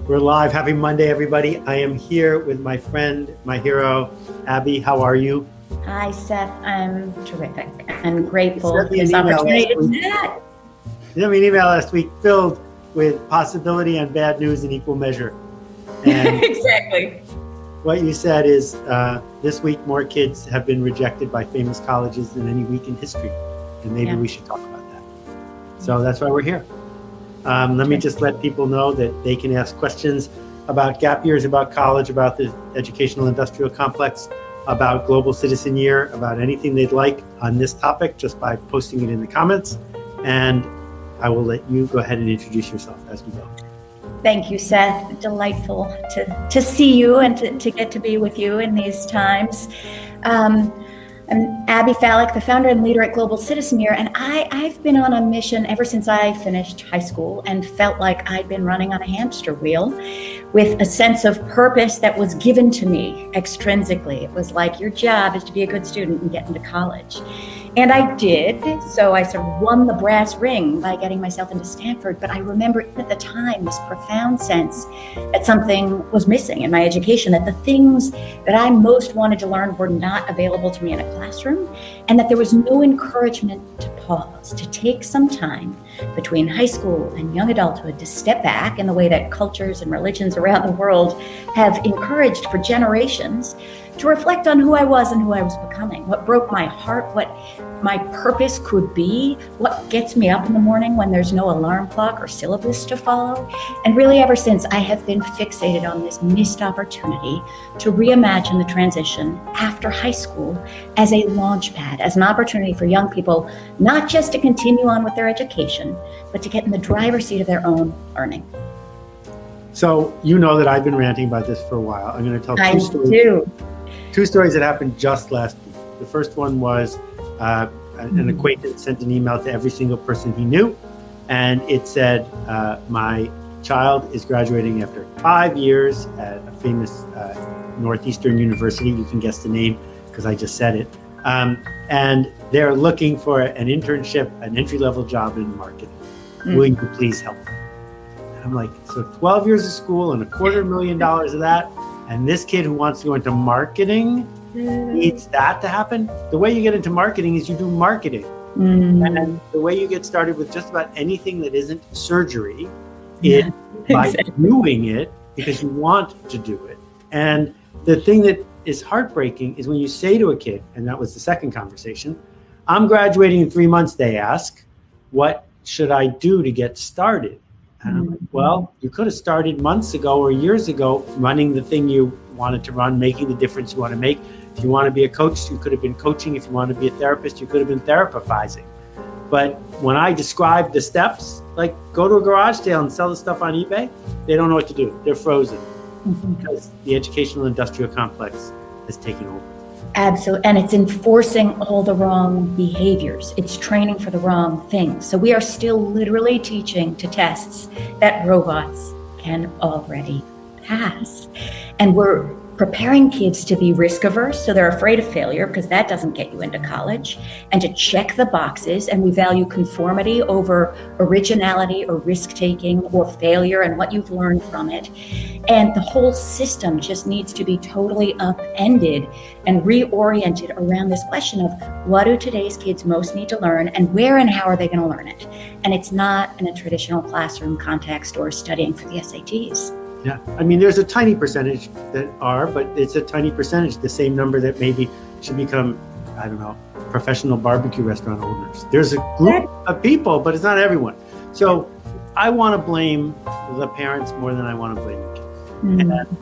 We're live. Happy Monday, everybody. I am here with my friend, my hero, Abby. How are you? Hi, Seth. I'm terrific and grateful You for this opportunity to chat. You sent me an email last week filled with possibility and bad news in equal measure. And exactly. What you said is this week more kids have been rejected by famous colleges than any week in history. And maybe we should talk about that. So that's why we're here. Let me just let people know that they can ask questions about gap years, about college, about the educational industrial complex, about Global Citizen Year, about anything they'd like on this topic just by posting it in the comments. And I will let you go ahead and introduce yourself as we go. Thank you, Seth. Delightful to see you and to get to be with you in these times. I'm Abby Fallick, the founder and leader at Global Citizen Year, and I've been on a mission ever since I finished high school and felt like I'd been running on a hamster wheel with a sense of purpose that was given to me extrinsically. It was like, your job is to be a good student and get into college. And I did, so I sort of won the brass ring by getting myself into Stanford, but I remember at the time this profound sense that something was missing in my education, that the things that I most wanted to learn were not available to me in a classroom, and that there was no encouragement to pause, to take some time between high school and young adulthood to step back in the way that cultures and religions around the world have encouraged for generations, to reflect on who I was and who I was becoming, what broke my heart, what my purpose could be, what gets me up in the morning when there's no alarm clock or syllabus to follow. And really ever since, I have been fixated on this missed opportunity to reimagine the transition after high school as a launch pad, as an opportunity for young people, not just to continue on with their education, but to get in the driver's seat of their own learning. So you know that I've been ranting about this for a while. I'm going to tell two stories that happened just last week. The first one was an acquaintance sent an email to every single person he knew, and it said, my child is graduating after 5 years at a famous Northeastern university. You can guess the name because I just said it. And they're looking for an internship, an entry-level job in marketing. Will you please help them? And I'm like, so 12 years of school and $250,000 of that, and this kid who wants to go into marketing needs that to happen? The way you get into marketing is you do marketing. And the way you get started with just about anything that isn't surgery is by doing it because you want to do it. And the thing that is heartbreaking is when you say to a kid, and that was the second conversation, I'm graduating in 3 months, they ask, what should I do to get started? And I'm like, well, you could have started months ago or years ago running the thing you wanted to run, making the difference you want to make. If you want to be a coach, you could have been coaching. If you want to be a therapist, you could have been therapizing. But when I describe the steps, like go to a garage sale and sell the stuff on eBay, they don't know what to do. They're frozen because the educational industrial complex has taken over. Absolutely. And it's enforcing all the wrong behaviors. It's training for the wrong things. So we are still literally teaching to tests that robots can already pass. And we're preparing kids to be risk averse, so they're afraid of failure because that doesn't get you into college, and to check the boxes. And we value conformity over originality or risk taking or failure and what you've learned from it. And the whole system just needs to be totally upended and reoriented around this question of what do today's kids most need to learn and where and how are they going to learn it? And it's not in a traditional classroom context or studying for the SATs. Yeah, I mean, there's a tiny percentage that are, but it's a tiny percentage, the same number that maybe should become, I don't know, professional barbecue restaurant owners. There's a group of people, but it's not everyone. So I want to blame the parents more than I want to blame the kids. And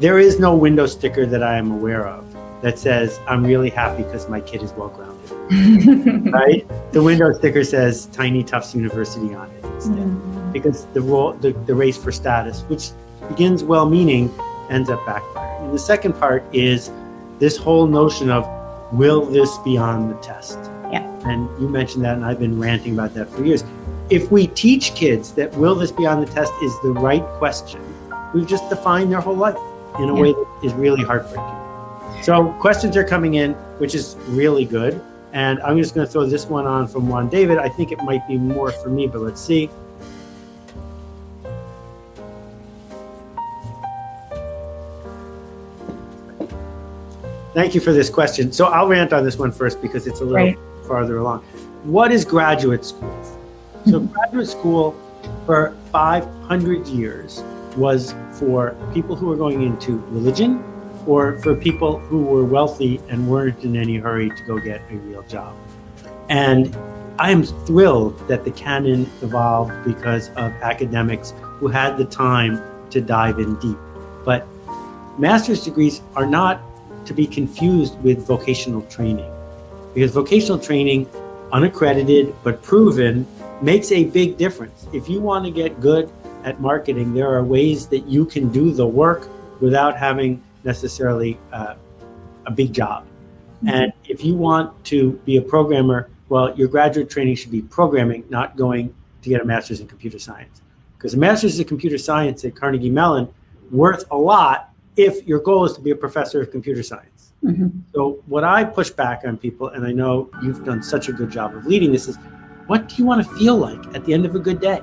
there is no window sticker that I am aware of that says, I'm really happy because my kid is well-grounded, right? The window sticker says Tiny Tufts University on it instead, because the race for status, which begins well-meaning, ends up backfiring. And the second part is this whole notion of, will this be on the test? Yeah. And you mentioned that, and I've been ranting about that for years. If we teach kids that will this be on the test is the right question, we've just defined their whole life in a way that is really heartbreaking. So questions are coming in, which is really good. And I'm just going to throw this one on from Juan David. I think it might be more for me, but let's see. Thank you for this question. So I'll rant on this one first because it's a little farther along. What is graduate school? So graduate school for 500 years was for people who were going into religion or for people who were wealthy and weren't in any hurry to go get a real job. And I am thrilled that the canon evolved because of academics who had the time to dive in deep. But master's degrees are not to be confused with vocational training, because vocational training, unaccredited but proven, makes a big difference. If you want to get good at marketing, there are ways that you can do the work without having necessarily a big job. And if you want to be a programmer, well, your graduate training should be programming, not going to get a master's in computer science. Because a master's in computer science at Carnegie Mellon worth a lot if your goal is to be a professor of computer science. So what I push back on people, and I know you've done such a good job of leading this, is what do you want to feel like at the end of a good day?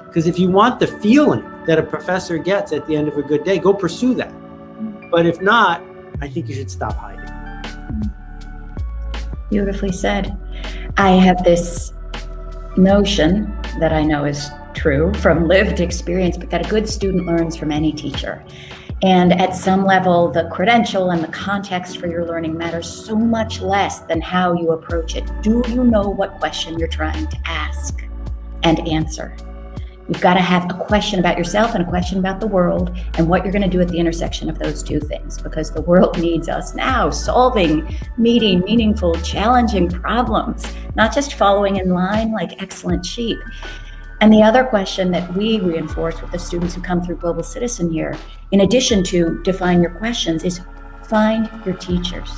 Because if you want the feeling that a professor gets at the end of a good day, go pursue that. But if not, I think you should stop hiding. Beautifully said. I have this notion that I know is true from lived experience, but that a good student learns from any teacher. And at some level, the credential and the context for your learning matters so much less than how you approach it. Do you know what question you're trying to ask and answer? You've got to have a question about yourself and a question about the world and what you're going to do at the intersection of those two things, because the world needs us now, solving, meeting meaningful, challenging problems, not just following in line like excellent sheep. And the other question that we reinforce with the students who come through Global Citizen Year, in addition to define your questions, is find your teachers.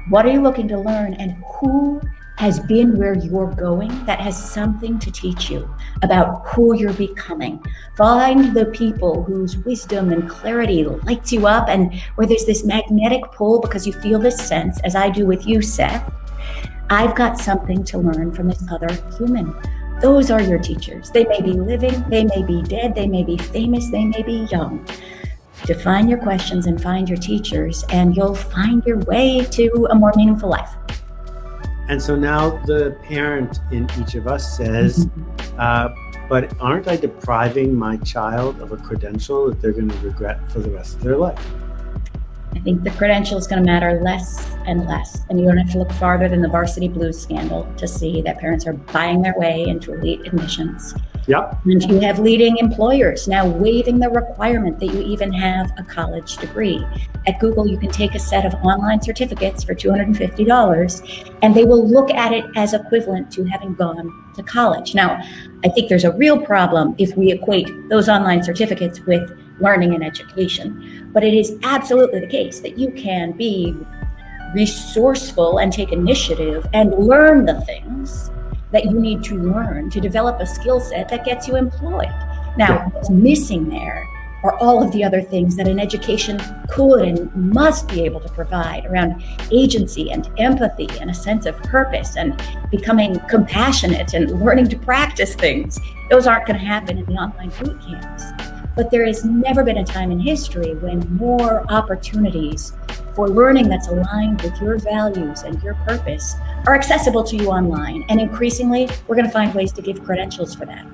What are you looking to learn, and who has been where you're going that has something to teach you about who you're becoming? Find the people whose wisdom and clarity lights you up, and where there's this magnetic pull because you feel this sense, as I do with you, Seth, I've got something to learn from this other human. Those are your teachers. They may be living, they may be dead, they may be famous, they may be young. Define your questions and find your teachers, and you'll find your way to a more meaningful life. And so now the parent in each of us says, but aren't I depriving my child of a credential that they're going to regret for the rest of their life? I think the credential is going to matter less and less. And you don't have to look farther than the Varsity Blues scandal to see that parents are buying their way into elite admissions. Yep. And you have leading employers now waiving the requirement that you even have a college degree. At Google, you can take a set of online certificates for $250, and they will look at it as equivalent to having gone to college. Now, I think there's a real problem if we equate those online certificates with learning and education. But it is absolutely the case that you can be resourceful and take initiative and learn the things that you need to learn to develop a skill set that gets you employed. Now, what's missing there are all of the other things that an education could and must be able to provide around agency and empathy and a sense of purpose and becoming compassionate and learning to practice things. Those aren't going to happen in the online boot camps. But there has never been a time in history when more opportunities for learning that's aligned with your values and your purpose are accessible to you online. And increasingly, we're going to find ways to give credentials for that.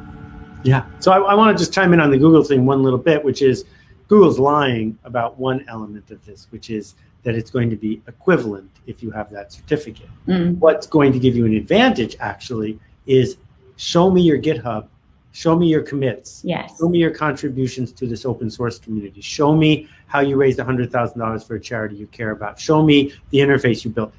Yeah. So I want to just chime in on the Google thing one little bit, which is Google's lying about one element of this, which is that it's going to be equivalent if you have that certificate. What's going to give you an advantage, actually, is show me your GitHub. Show me your commits. Yes. Show me your contributions to this open source community. Show me how you raised $100,000 for a charity you care about. Show me the interface you built.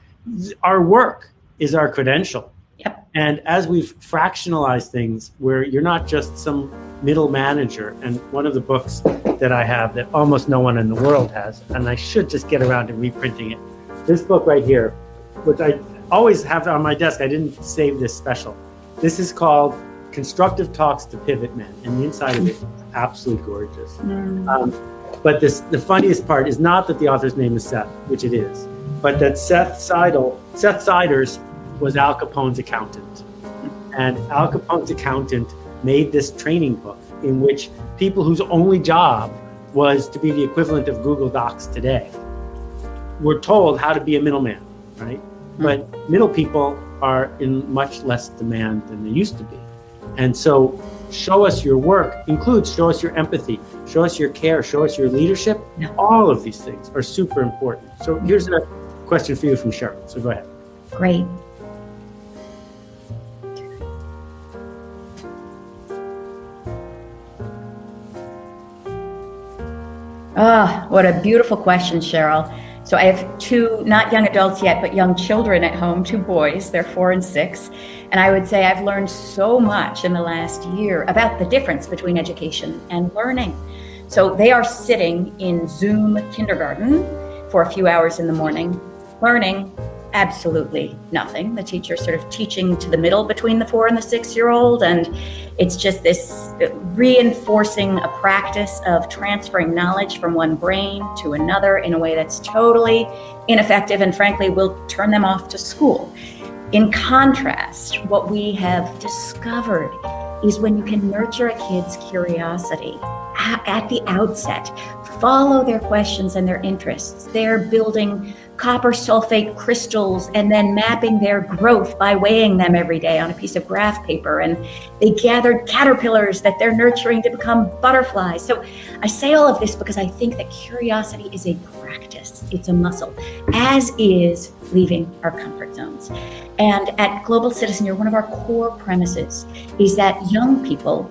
Our work is our credential. Yep. And as we've fractionalized things where you're not just some middle manager, and one of the books that I have that almost no one in the world has, and I should just get around to reprinting it, this book right here, which I always have on my desk, I didn't save this special. This is called Constructive Talks to Pivot Men, and the inside of it is absolutely gorgeous. But the funniest part is not that the author's name is Seth, which it is, but that Seth Siders was Al Capone's accountant. And Al Capone's accountant made this training book in which people whose only job was to be the equivalent of Google Docs today we're told how to be a middleman, right? But middle people are in much less demand than they used to be. And so show us your work includes show us your empathy, show us your care, show us your leadership. All of these things are super important. So here's a question for you from Cheryl. So go ahead. Great. Ah, what a beautiful question, Cheryl. So I have two, not young adults yet, but young children at home, two boys, they're 4 and 6. And I would say I've learned so much in the last year about the difference between education and learning. So they are sitting in Zoom kindergarten for a few hours in the morning, learning absolutely nothing. The teacher's sort of teaching to the middle between the 4 and the 6-year-old. And it's just this reinforcing a practice of transferring knowledge from one brain to another in a way that's totally ineffective and frankly will turn them off to school. In contrast, what we have discovered is when you can nurture a kid's curiosity at the outset, follow their questions and their interests. They're building copper sulfate crystals and then mapping their growth by weighing them every day on a piece of graph paper. And they gathered caterpillars that they're nurturing to become butterflies. So I say all of this because I think that curiosity is a practice. It's a muscle, as is leaving our comfort zones. And at Global Citizen Year, one of our core premises is that young people,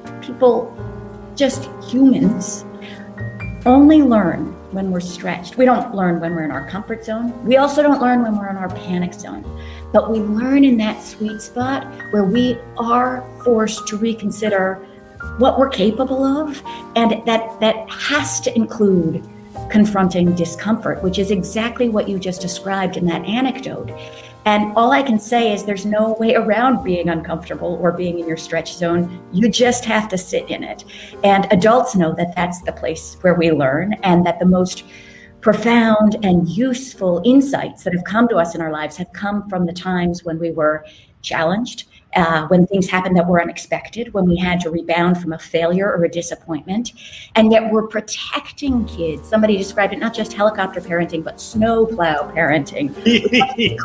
just humans, only learn when we're stretched. We don't learn when we're in our comfort zone. We also don't learn when we're in our panic zone. But we learn in that sweet spot where we are forced to reconsider what we're capable of. And that has to include confronting discomfort, which is exactly what you just described in that anecdote. And all I can say is there's no way around being uncomfortable or being in your stretch zone. You just have to sit in it. And adults know that that's the place where we learn, and that the most profound and useful insights that have come to us in our lives have come from the times when we were challenged, when things happened that were unexpected, when we had to rebound from a failure or a disappointment. And yet we're protecting kids. Somebody described it not just helicopter parenting, but snowplow parenting,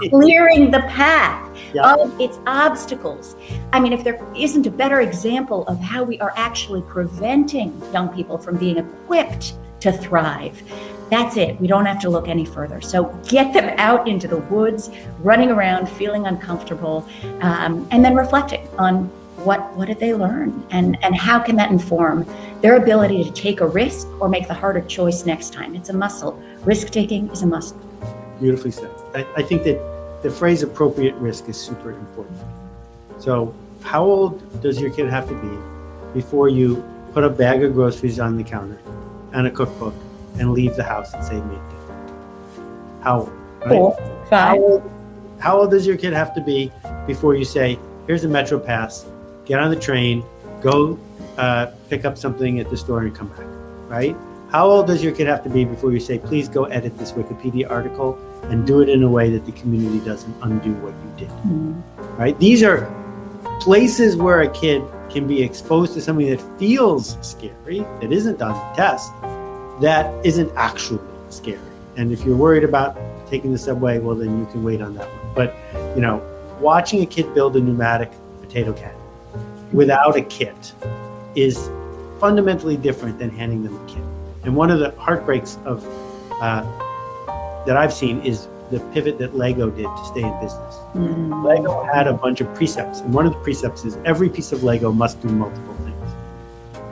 clearing the path of its obstacles. I mean, if there isn't a better example of how we are actually preventing young people from being equipped to thrive, that's it. We don't have to look any further. So get them out into the woods, running around, feeling uncomfortable, and then reflecting on what did they learn, and how can that inform their ability to take a risk or make the harder choice next time. It's a muscle. Risk-taking is a muscle. Beautifully said. I think that the phrase appropriate risk is super important. So how old does your kid have to be before you put a bag of groceries on the counter and a cookbook and leave the house and say, make it? How old? Right? 4, 5. How old does your kid have to be before you say, here's a Metro Pass, get on the train, go pick up something at the store and come back, right? How old does your kid have to be before you say, please go edit this Wikipedia article and do it in a way that the community doesn't undo what you did, right? These are places where a kid can be exposed to something that feels scary, that isn't on the test, that isn't actually scary. And if you're worried about taking the subway, well, then you can wait on that one. But, watching a kid build a pneumatic potato can without a kit is fundamentally different than handing them a kit. And one of the heartbreaks of that I've seen is the pivot that Lego did to stay in business. Lego had a bunch of precepts, and one of the precepts is every piece of Lego must do multiple things.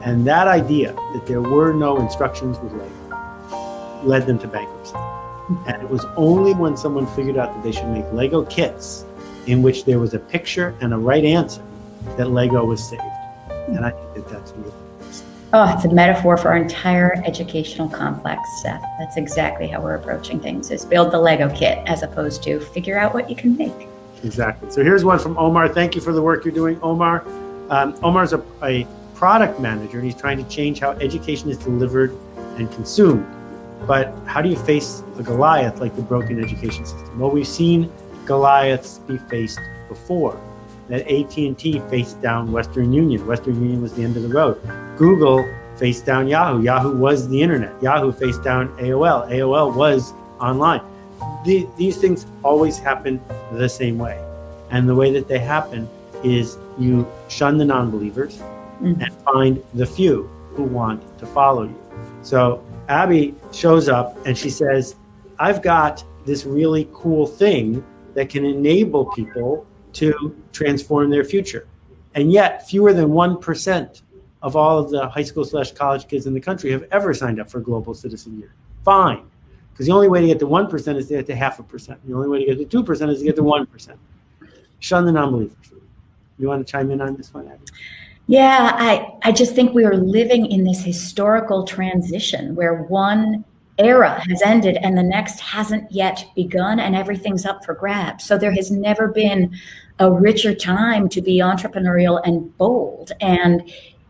And that idea that there were no instructions with Lego led them to bankruptcy. And it was only when someone figured out that they should make Lego kits in which there was a picture and a right answer that Lego was saved. And I think that that's really interesting. Oh, it's a metaphor for our entire educational complex, Seth. That's exactly how we're approaching things, is build the Lego kit as opposed to figure out what you can make. Exactly. So here's one from Omar. Thank you for the work you're doing, Omar. Omar's a product manager, and he's trying to change how education is delivered and consumed. But how do you face a Goliath like the broken education system? Well, we've seen Goliaths be faced before. That AT&T faced down Western Union. Western Union was the end of the road. Google faced down Yahoo. Yahoo was the internet. Yahoo faced down AOL. AOL was online. these things always happen the same way. And the way that they happen is you shun the non-believers and find the few who want to follow you. So Abby shows up and she says, I've got this really cool thing that can enable people to transform their future. And yet fewer than 1% of all of the high school/college kids in the country have ever signed up for Global Citizen Year. Fine. Because the only way to get to 1% is to get to 0.5%. The only way to get to 2% is to get to 1%. Shun the non-believers. You want to chime in on this one, Abby? Yeah, I just think we are living in this historical transition where one era has ended and the next hasn't yet begun, and everything's up for grabs. So there has never been a richer time to be entrepreneurial and bold. And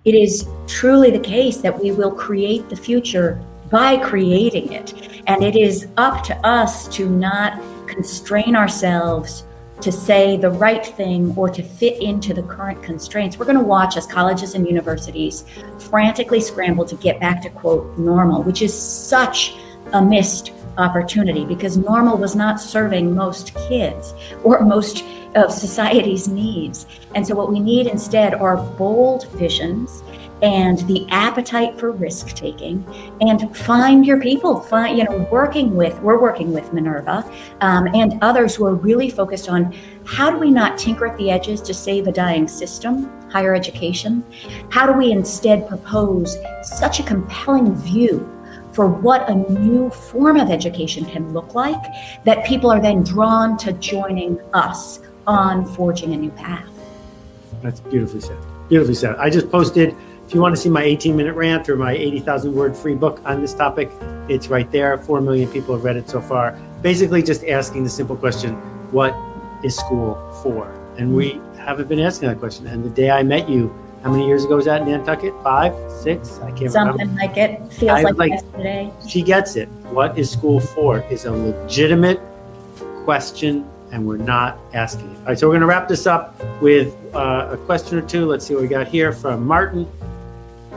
it is truly the case that we will create the future by creating it. And it is up to us to not constrain ourselves to say the right thing or to fit into the current constraints. We're going to watch as colleges and universities frantically scramble to get back to, quote, normal, which is such a missed opportunity because normal was not serving most kids or most of society's needs. And so what we need instead are bold visions and the appetite for risk taking, and find your people. We're working with Minerva and others who are really focused on how do we not tinker at the edges to save a dying system, higher education? How do we instead propose such a compelling view for what a new form of education can look like that people are then drawn to joining us on forging a new path? That's beautifully said. Beautifully said. I just posted, if you want to see my 18-minute rant or my 80,000 word free book on this topic, it's right there. 4 million people have read it so far. Basically just asking the simple question, what is school for? And we haven't been asking that question. And the day I met you, how many years ago was that in Nantucket? 5, 6? I can't remember. Something like it. Feels like yesterday. She gets it. What is school for is a legitimate question, and we're not asking it. All right, so we're going to wrap this up with a question or two. Let's see what we got here from Martin.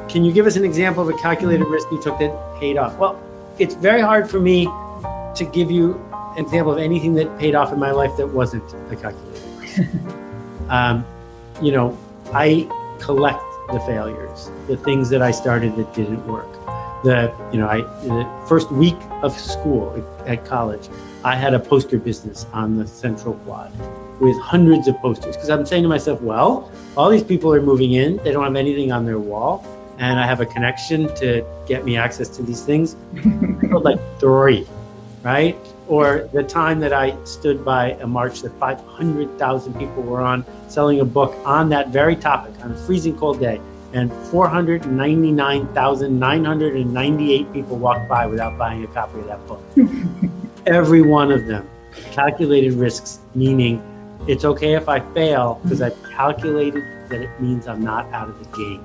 Can you give us an example of a calculated risk you took that paid off? Well, it's very hard for me to give you an example of anything that paid off in my life that wasn't a calculated risk. I collect the failures, the things that I started that didn't work. The first week of school at college, I had a poster business on the Central Quad with hundreds of posters because I'm saying to myself, well, all these people are moving in, they don't have anything on their wall, and I have a connection to get me access to these things. Like 3, right? Or the time that I stood by a march that 500,000 people were on selling a book on that very topic on a freezing cold day, and 499,998 people walked by without buying a copy of that book. Every one of them calculated risks, meaning it's okay if I fail because I've calculated that it means I'm not out of the game.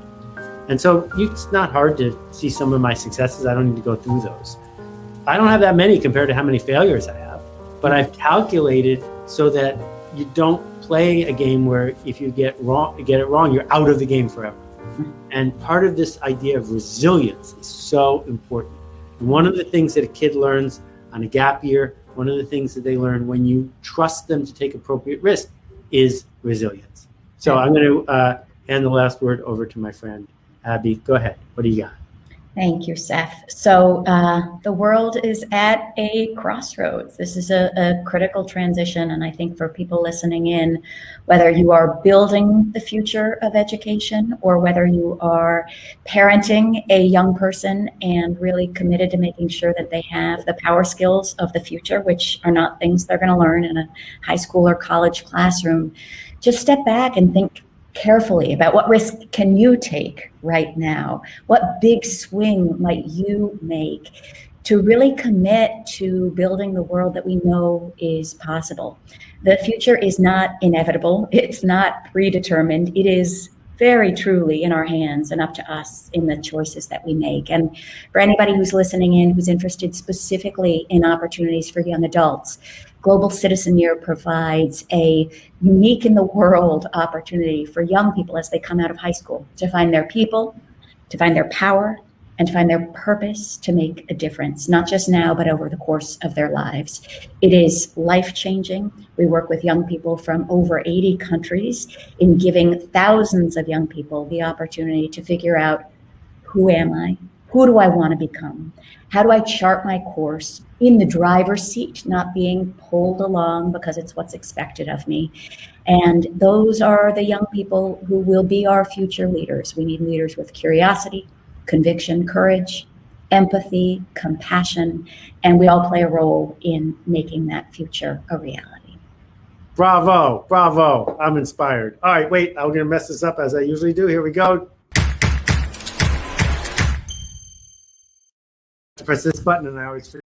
And so it's not hard to see some of my successes. I don't need to go through those. I don't have that many compared to how many failures I have, but I've calculated so that you don't play a game where if you get it wrong, you're out of the game forever. And part of this idea of resilience is so important. And one of the things that a kid learns on a gap year, one of the things that they learn when you trust them to take appropriate risk is resilience. So I'm going to hand the last word over to my friend, Abby. Go ahead. What do you got? Thank you, Seth. So the world is at a crossroads. This is a critical transition. And I think for people listening in, whether you are building the future of education or whether you are parenting a young person and really committed to making sure that they have the power skills of the future, which are not things they're going to learn in a high school or college classroom, just step back and think carefully about what risk can you take right now? What big swing might you make to really commit to building the world that we know is possible? The future is not inevitable. It's not predetermined. It is very truly in our hands and up to us in the choices that we make. And for anybody who's listening in, who's interested specifically in opportunities for young adults, Global Citizen Year provides a unique in the world opportunity for young people as they come out of high school to find their people, to find their power, and find their purpose to make a difference, not just now, but over the course of their lives. It is life-changing. We work with young people from over 80 countries in giving thousands of young people the opportunity to figure out, who am I? Who do I want to become? How do I chart my course in the driver's seat, not being pulled along because it's what's expected of me? And those are the young people who will be our future leaders. We need leaders with curiosity, conviction, courage, empathy, compassion, and we all play a role in making that future a reality. Bravo, bravo. I'm inspired. All right, wait, I'm going to mess this up as I usually do. Here we go. Press this button and I always forget.